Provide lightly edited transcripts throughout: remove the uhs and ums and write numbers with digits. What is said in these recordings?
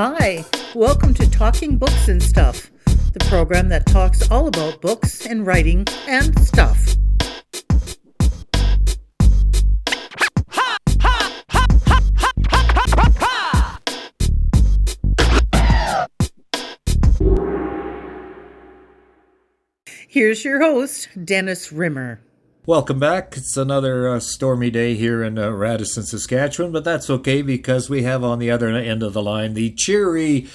Hi, welcome to Talking Books and Stuff, the program that talks all about books and writing and stuff. Here's your host, Dennis Rimmer. Welcome back. It's another stormy day here in Radisson, Saskatchewan, but that's okay because we have on the other end of the line the cheery,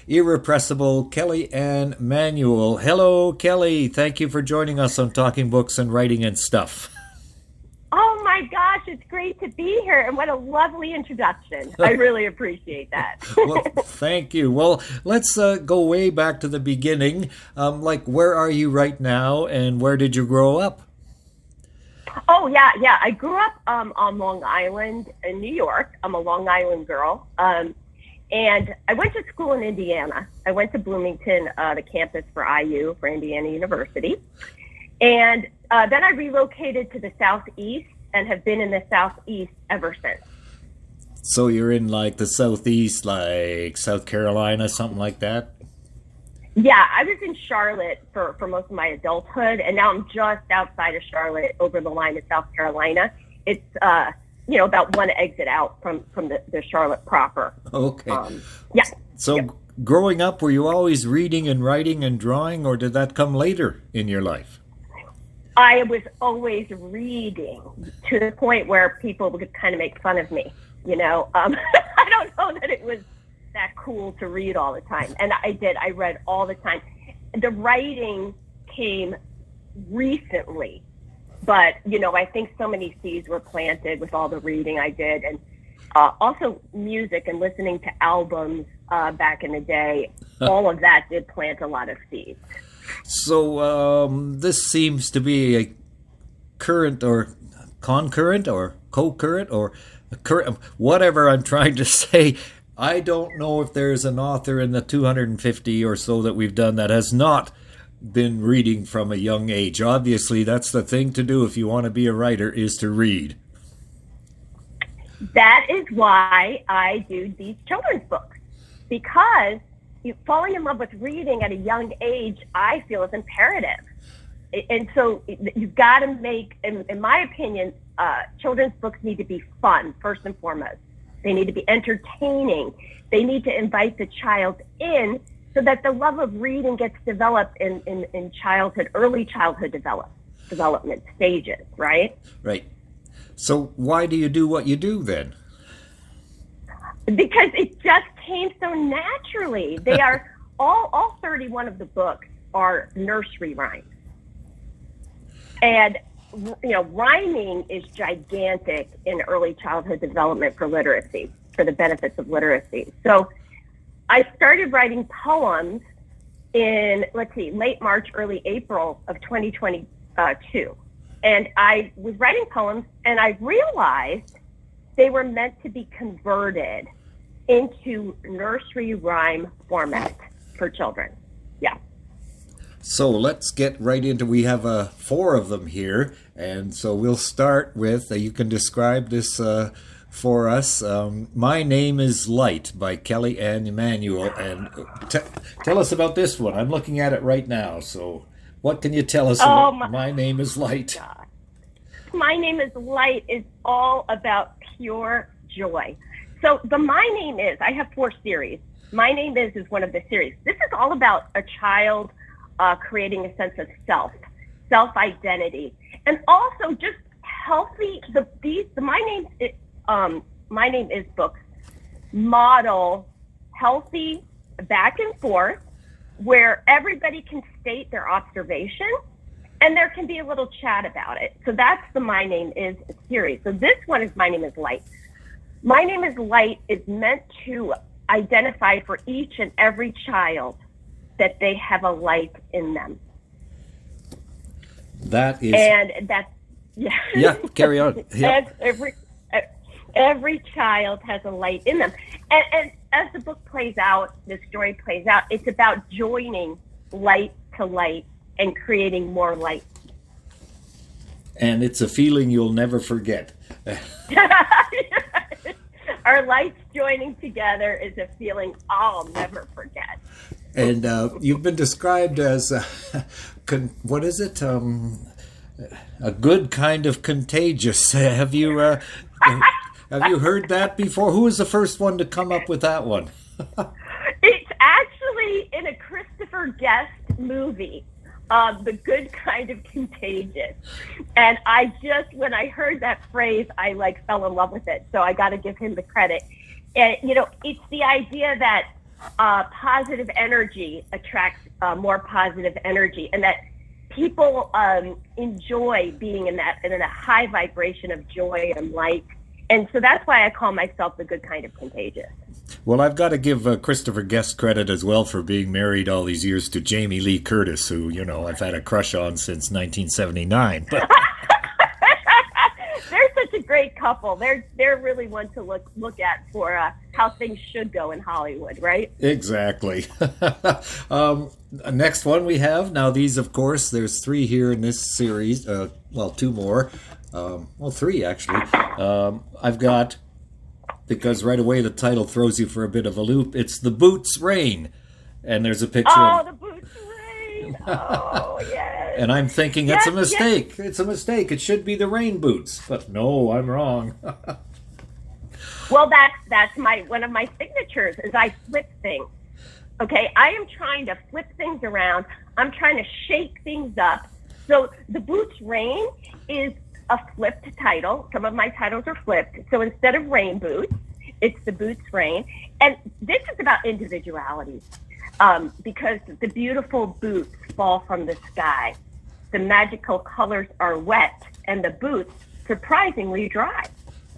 irrepressible Kelly Anne Manuel. Hello, Kelly. Thank you for joining us on Talking Books and Writing and Stuff. Oh my gosh, it's great to be here, and what a lovely introduction. I really appreciate that. Well, thank you. Well, let's go way back to the beginning. Where are you right now, and where did you grow up? Oh, yeah. I grew up on Long Island in New York. I'm a Long Island girl. And I went to school in Indiana. I went to Bloomington, the campus for IU, for Indiana University. And then I relocated to the Southeast and have been in the Southeast ever since. So you're in the Southeast, like South Carolina, something like that? Yeah, I was in Charlotte for most of my adulthood, and now I'm just outside of Charlotte, over the line to South Carolina. It's, about one exit out from the Charlotte proper. Okay. Yeah. So Yep. Growing up, were you always reading and writing and drawing, or did that come later in your life? I was always reading to the point where people would kind of make fun of me, I don't know that it was that cool to read all the time. And I read all the time. The writing came recently, but, I think so many seeds were planted with all the reading I did. And also music and listening to albums back in the day, all of that did plant a lot of seeds. So this seems to be a current or concurrent or co-current or current, whatever I'm trying to say. I don't know if there's an author in the 250 or so that we've done that has not been reading from a young age. Obviously, that's the thing to do if you want to be a writer, is to read. That is why I do these children's books, because falling in love with reading at a young age, I feel, is imperative. And so you've got to make, in my opinion, children's books need to be fun, first and foremost. They need to be entertaining. They need to invite the child in so that the love of reading gets developed in childhood, early childhood development stages, right? Right. So why do you do what you do then? Because it just came so naturally. They are all 31 of the books are nursery rhymes. And rhyming is gigantic in early childhood development for literacy, for the benefits of literacy. So I started writing poems in, late March, early April of 2022. And I was writing poems, and I realized they were meant to be converted into nursery rhyme format for children. Yeah. So let's get right into, we have 4 of them here, and so we'll start with, you can describe this for us. My Name is Light by Kelly Anne Manuel, and tell us about this one. I'm looking at it right now, so what can you tell us about My Name is Light? God. My Name is Light is all about pure joy. So the My Name Is, I have 4 series. My Name is one of the series. This is all about a child creating a sense of self-identity, and also just healthy. The My Name Is books model healthy back and forth, where everybody can state their observation, and there can be a little chat about it. So that's the My Name Is series. So this one is My Name is Light. My Name is Light is meant to identify for each and every child that they have a light in them. That is... And that's... Yeah. Yeah, carry on. Yeah. Every child has a light in them. And as the book plays out, the story plays out, it's about joining light to light and creating more light. And it's a feeling you'll never forget. our lights joining together is a feeling I'll never forget. And you've been described as, what is it? A good kind of contagious. Have you heard that before? Who was the first one to come up with that one? It's actually in a Christopher Guest movie, The Good Kind of Contagious. And when I heard that phrase, I fell in love with it. So I got to give him the credit. And, it's the idea that positive energy attracts more positive energy, and that people enjoy being in a high vibration of joy and light. And so that's why I call myself the good kind of contagious. Well, I've got to give Christopher Guest credit as well for being married all these years to Jamie Lee Curtis, who, I've had a crush on since 1979. But they're such a great couple. They're really one to look at for how things should go in Hollywood, right? Exactly. Next one we have, now these, of course, there's 3 here in this series. 2 more. 3 actually. I've got, because right away the title throws you for a bit of a loop, it's The Boots Rain. And there's a picture of... The Boots Rain! Oh, yes. And I'm thinking it's a mistake. Yes. It's a mistake. It should be the rain boots. But no, I'm wrong. Well, that's one of my signatures is I flip things. Okay, I am trying to flip things around. I'm trying to shake things up. So The Boots Rain is a flipped title. Some of my titles are flipped. So instead of rain boots, it's The Boots Rain. And this is about individuality, because the beautiful boots fall from the sky. The magical colors are wet, and the boots surprisingly dry.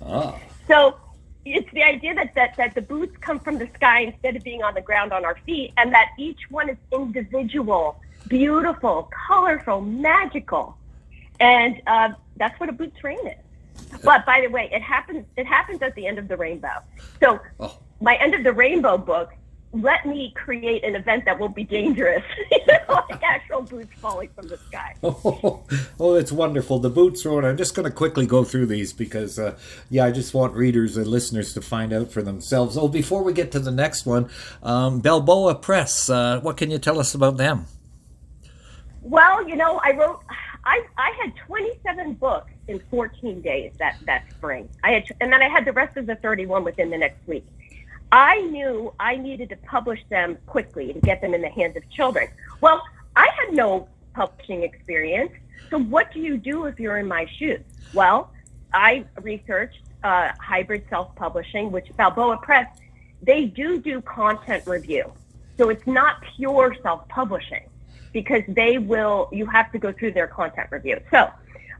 Oh. So it's the idea that the boots come from the sky instead of being on the ground on our feet, and that each one is individual, beautiful, colorful, magical. And that's what a Boots Rain is. But by the way, it happens at the end of the rainbow. So my End of the Rainbow book let me create an event that will be dangerous, like actual boots falling from the sky. Oh, it's wonderful. The Boots Rain. I'm just going to quickly go through these because, I just want readers and listeners to find out for themselves. Oh, before we get to the next one, Balboa Press, what can you tell us about them? Well, I had 27 books in 14 days that spring. And then I had the rest of the 31 within the next week. I knew I needed to publish them quickly to get them in the hands of children. Well, I had no publishing experience. So what do you do if you're in my shoes? Well, I researched hybrid self-publishing, which Balboa Press, they do content review. So it's not pure self-publishing, because you have to go through their content review. So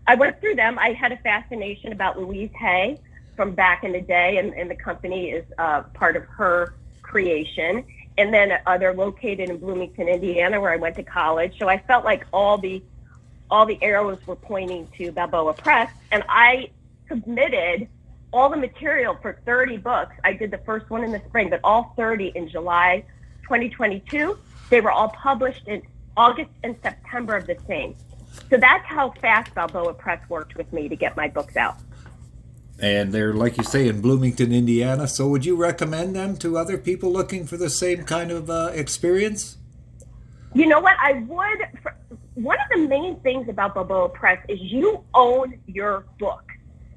I went through them. I had a fascination about Louise Hay from back in the day, and the company is part of her creation. And then they're located in Bloomington, Indiana, where I went to college. So I felt like all the arrows were pointing to Balboa Press, and I submitted all the material for 30 books. I did the first one in the spring, but all 30 in July 2022. They were all published in August and September of the same. So that's how fast Balboa Press worked with me to get my books out. And they're, like you say, in Bloomington, Indiana. So would you recommend them to other people looking for the same kind of experience? You know what? I would. One of the main things about Balboa Press is you own your book.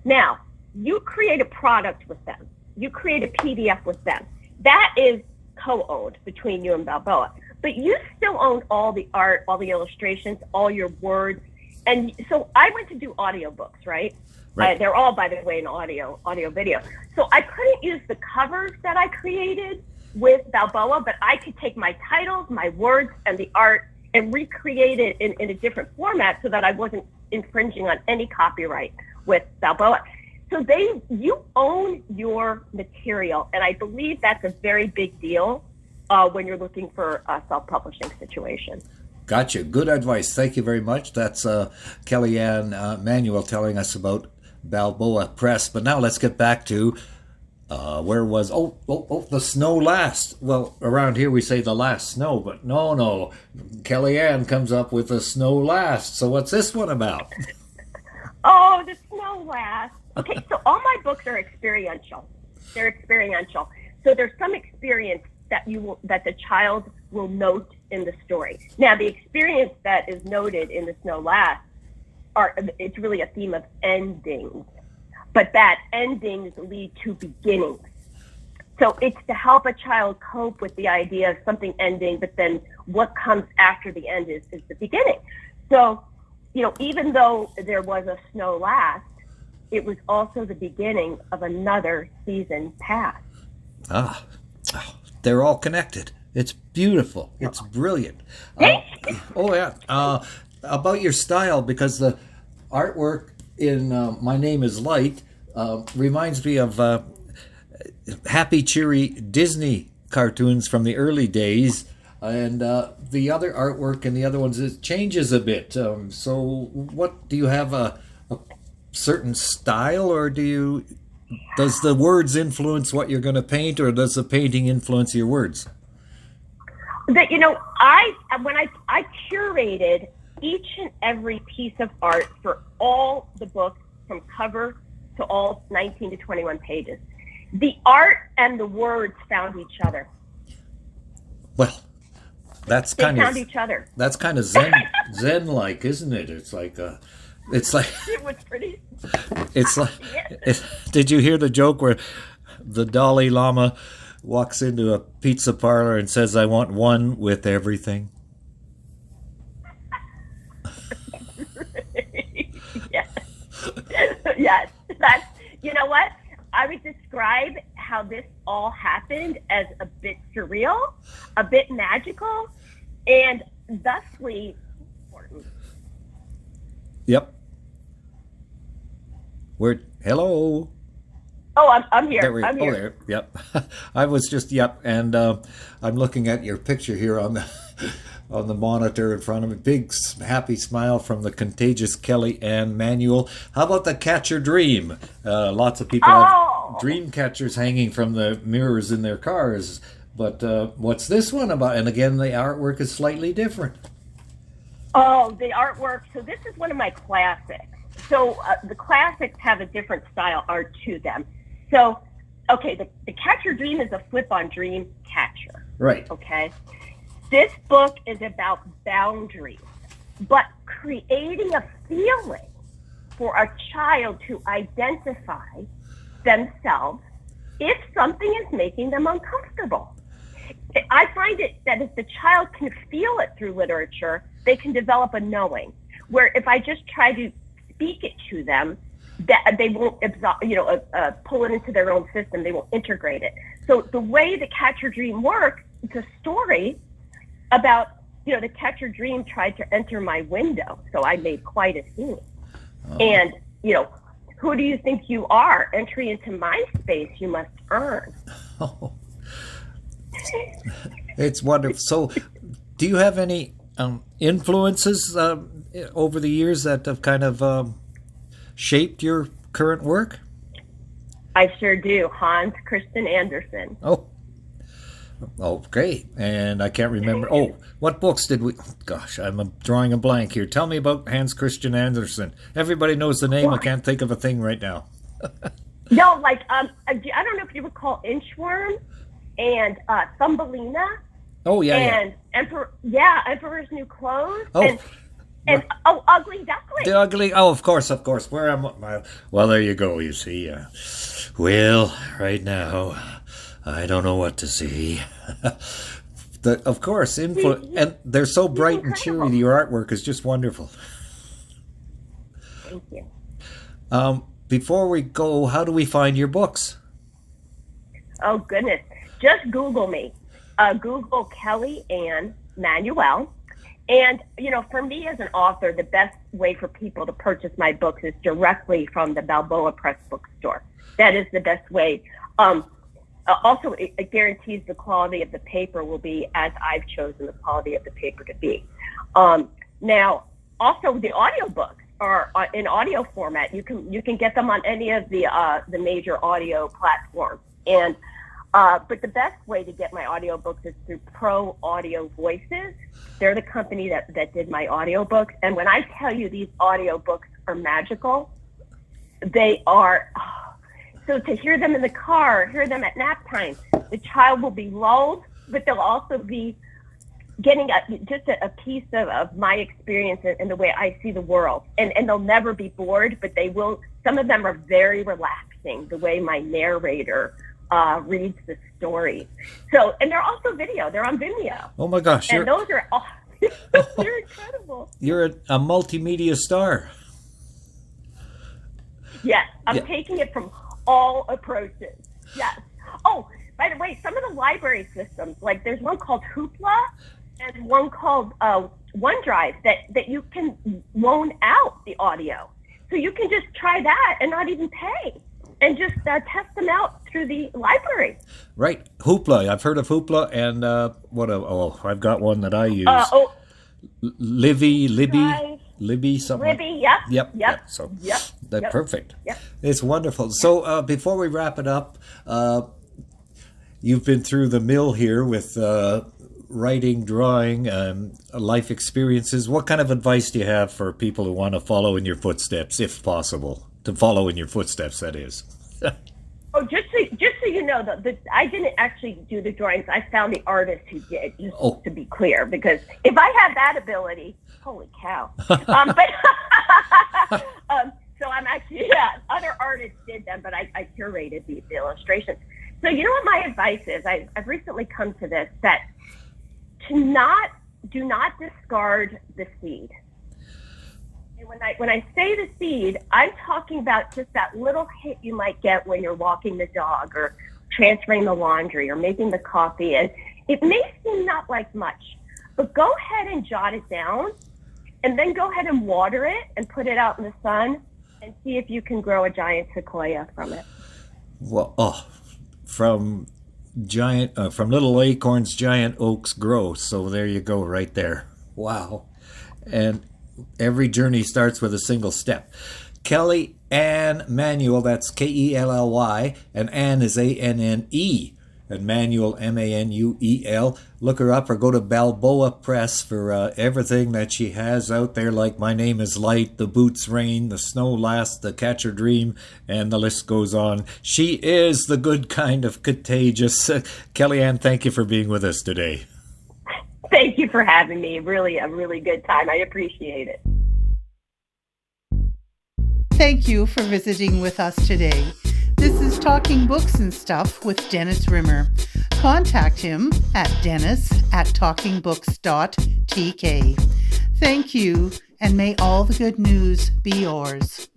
Now, you create a product with them. You create a PDF with them. That is co-owned between you and Balboa. But you still own all the art, all the illustrations, all your words. And so I went to do audiobooks, right? Right. They're all, by the way, in audio video. So I couldn't use the covers that I created with Balboa, but I could take my titles, my words, and the art and recreate it in a different format so that I wasn't infringing on any copyright with Balboa. So you own your material, and I believe that's a very big deal when you're looking for a self-publishing situation. Gotcha. Good advice. Thank you very much. That's Anne Manuel telling us about Balboa Press. But now let's get back to where was the snow last. Well, around here we say the last snow, but no. Kellyanne comes up with the snow last. So what's this one about? Oh, the snow last. Okay, so all my books are experiential. They're experiential. So there's some experience that the child will note in the story. Now, the experience that is noted in The Snow Lasts it's really a theme of endings, but that endings lead to beginnings. So it's to help a child cope with the idea of something ending, but then what comes after the end is the beginning. So, even though there was a Snow Last, it was also the beginning of another season past. They're all connected. It's beautiful. It's brilliant. Oh, yeah. About your style, because the artwork in My Name is Light reminds me of happy, cheery Disney cartoons from the early days. And the other artwork in the other ones, it changes a bit. So what, do you have a certain style, or does the words influence what you're going to paint, or does the painting influence your words? That when I curated each and every piece of art for all the books from cover to all 19 to 21 pages. The art and the words found each other. Well, that's kind of each other. That's kind of zen-like, isn't it? It's like it was pretty. It's like. Did you hear the joke where the Dalai Lama walks into a pizza parlor and says, "I want one with everything"? Yes. That's, you know what? I would describe how this all happened as a bit surreal, a bit magical, and thusly important. Yep. Hello. Oh, I'm here. I'm here. Oh, there. Yep. I was just, and I'm looking at your picture here on the monitor in front of me. Big happy smile from the contagious Kelly Anne Manuel. How about the Catcher Dream? Lots of people have dream catchers hanging from the mirrors in their cars. But what's this one about? And again, the artwork is slightly different. Oh, the artwork. So this is one of my classics. So the classics have a different style art to them. So, okay, the Catcher Dream is a flip-on dream catcher. Right. Okay. This book is about boundaries, but creating a feeling for a child to identify themselves if something is making them uncomfortable. I find it that if the child can feel it through literature, they can develop a knowing, where if I just try to speak it to them, that they won't pull it into their own system. They won't integrate it. So the way the Catcher Dream works, it's a story about, the Catcher Dream tried to enter my window, so I made quite a scene. Oh. And, who do you think you are? Entry into my space you must earn. Oh. It's wonderful. So do you have any influences over the years that have kind of shaped your current work? I sure do. Hans Christian Andersen. Oh, great. And I can't remember. Oh, what books did we... Gosh, I'm drawing a blank here. Tell me about Hans Christian Andersen. Everybody knows the name. I can't think of a thing right now. No, I don't know if you recall Inchworm and Thumbelina. Oh, yeah, and yeah. Emperor's New Clothes. Oh. And Ugly Duckling. The Ugly... Oh, of course. Where am I? Well, there you go, you see. Well, right now... I don't know what to see. Of course, and they're so bright and cheery. Your artwork is just wonderful. Thank you. Before we go, how do we find your books? Oh, goodness. Just Google me. Google Kelly Anne Manuel. And, for me as an author, the best way for people to purchase my books is directly from the Balboa Press bookstore. That is the best way. Also, it guarantees the quality of the paper will be as I've chosen the quality of the paper to be. Now, also the audiobooks are in audio format. You can get them on any of the major audio platforms. And but the best way to get my audiobooks is through Pro Audio Voices. They're the company that did my audiobooks. And when I tell you these audiobooks are magical, they are. So to hear them in the car, hear them at nap time, the child will be lulled, but they'll also be getting just a piece of my experience and the way I see the world. And they'll never be bored, but they will. Some of them are very relaxing, the way my narrator reads the story. So, and they're also video. They're on Vimeo. Oh my gosh. And those are all, they're incredible. You're a multimedia star. Yes, I'm taking it from all approaches. Yes. Oh, by the way, some of the library systems, like there's one called Hoopla and one called OneDrive that you can loan out the audio. So you can just try that and not even pay and just test them out through the library. Right. Hoopla. I've heard of Hoopla and I've got one that I use. Libby, something. Libby, yep. So yep. That's perfect. Yep. It's wonderful. So before we wrap it up, you've been through the mill here with writing, drawing, life experiences. What kind of advice do you have for people who want to follow in your footsteps, if possible? To follow in your footsteps, that is. Oh, just so you know, I didn't actually do the drawings. I found the artist who did, just to be clear, because if I had that ability, holy cow. So I'm actually, other artists did them, but I curated the illustrations. So you know what my advice is? I've recently come to this, that do not discard the seed. And when I say the seed, I'm talking about just that little hit you might get when you're walking the dog or transferring the laundry or making the coffee. And it may seem not like much, but go ahead and jot it down and then go ahead and water it and put it out in the sun and see if you can grow a giant sequoia from it. Well, from little acorns, giant oaks grow. So there you go, right there. Wow. And every journey starts with a single step. Kelly Anne Manuel, that's Kelly, and Anne is Anne, and Manuel, Manuel. Look her up or go to Balboa Press for everything that she has out there, like My Name is Light, The Boots Rain, The Snow Last, The Catcher Dream, and the list goes on. She is the good kind of contagious. Kelly Anne, thank you for being with us today. Thank you for having me. Really, a really good time. I appreciate it. Thank you for visiting with us today. This is Talking Books and Stuff with Dennis Rimmer. Contact him at dennis@talkingbooks.tk. Thank you, and may all the good news be yours.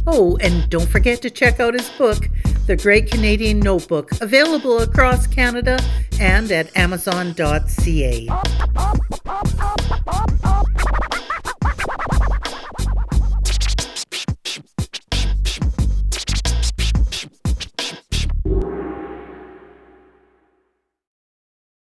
Oh, and don't forget to check out his book, The Great Canadian Notebook, available across Canada and at amazon.ca.